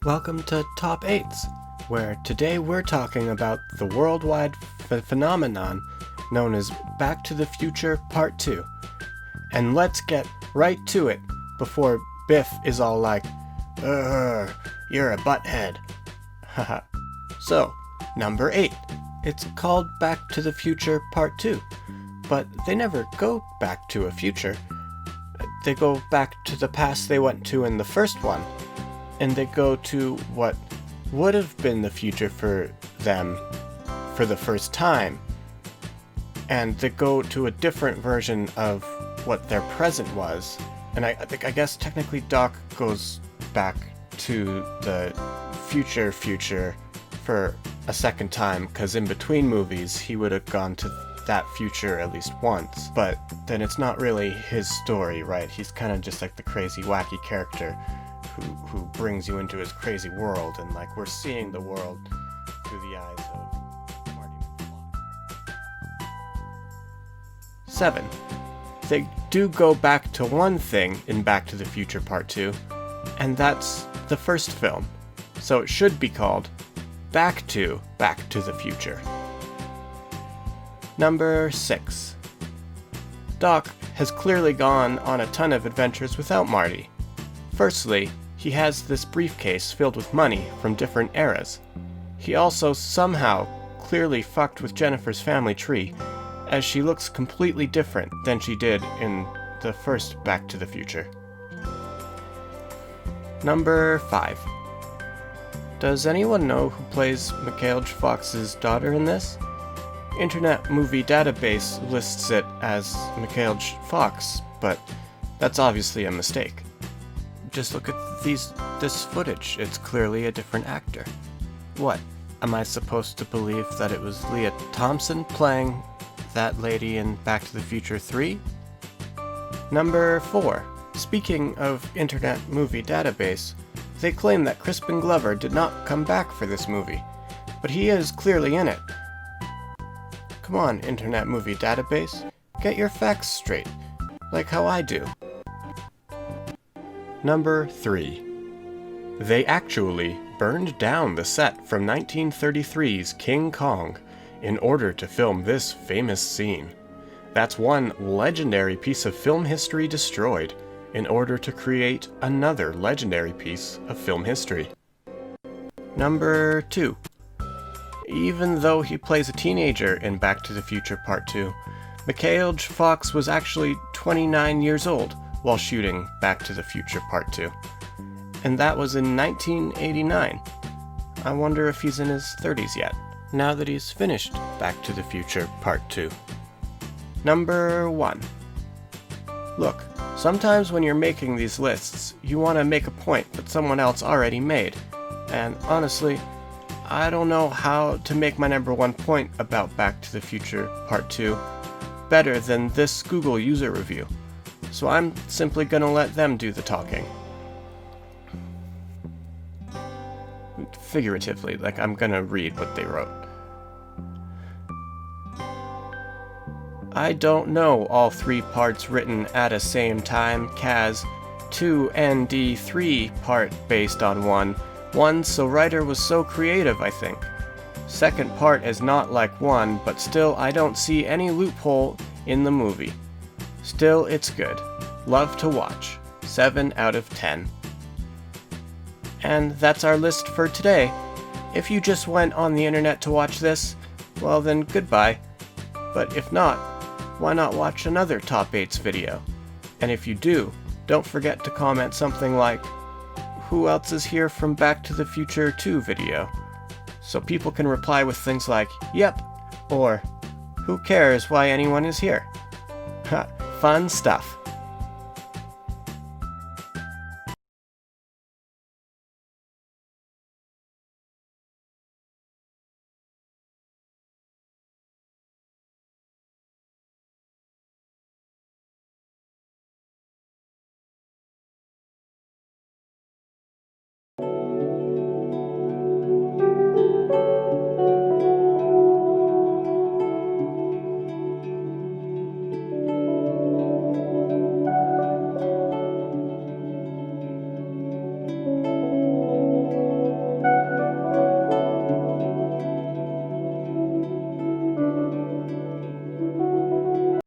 Welcome to Top Eightz, where today we're talking about the worldwide phenomenon known as Back to the Future Part 2. And let's get right to it before Biff is all like, you're a butthead. Haha. So, number 8. It's called Back to the Future Part 2, but they never go back to a future. They go back to the past they went to in the first one, and they go to what would have been the future for them for the first time, and they go to a different version of what their present was. And I guess technically Doc goes back to the future for a second time, because in between movies he would have gone to that future at least once, but then it's not really his story, right? He's kind of just like the crazy wacky character who brings you into his crazy world, and like we're seeing the world through the eyes of Marty McFly. 7. They do go back to one thing in Back to the Future Part 2, and that's the first film. So it should be called Back to the Future. Number 6. Doc has clearly gone on a ton of adventures without Marty. Firstly, he has this briefcase filled with money from different eras. He also somehow clearly fucked with Jennifer's family tree, as she looks completely different than she did in the first Back to the Future. Number 5. Does anyone know who plays Michael J. Fox's daughter in this? Internet Movie Database lists it as Michael J. Fox, but that's obviously a mistake. Just look at this footage. It's clearly a different actor. What? Am I supposed to believe that it was Lea Thompson playing that lady in Back to the Future 3? Number 4. Speaking of Internet Movie Database, they claim that Crispin Glover did not come back for this movie, but he is clearly in it. Come on, Internet Movie Database, get your facts straight, like how I do. Number 3. They actually burned down the set from 1933's King Kong in order to film this famous scene. That's one legendary piece of film history destroyed in order to create another legendary piece of film history. Number 2. Even though he plays a teenager in Back to the Future Part 2, Michael J. Fox was actually 29 years old while shooting Back to the Future Part 2. And that was in 1989. I wonder if he's in his 30s yet, now that he's finished Back to the Future Part 2. Number 1. Look, sometimes when you're making these lists, you want to make a point that someone else already made. And honestly, I don't know how to make my number 1 point about Back to the Future Part 2 better than this Google user review. So I'm simply gonna let them do the talking. Figuratively, like I'm gonna read what they wrote. I don't know all 3 parts written at a same time, Kaz. 2ND3 part based on 1, so writer was so creative, I think. Second part is not like 1, but still I don't see any loophole in the movie. Still, it's good. Love to watch. 7 out of 10. And that's our list for today. If you just went on the internet to watch this, well then goodbye. But if not, why not watch another Top Eightz video? And if you do, don't forget to comment something like, "Who else is here from Back to the Future 2 video?" So people can reply with things like, "Yep," or "Who cares why anyone is here?" Ha, fun stuff.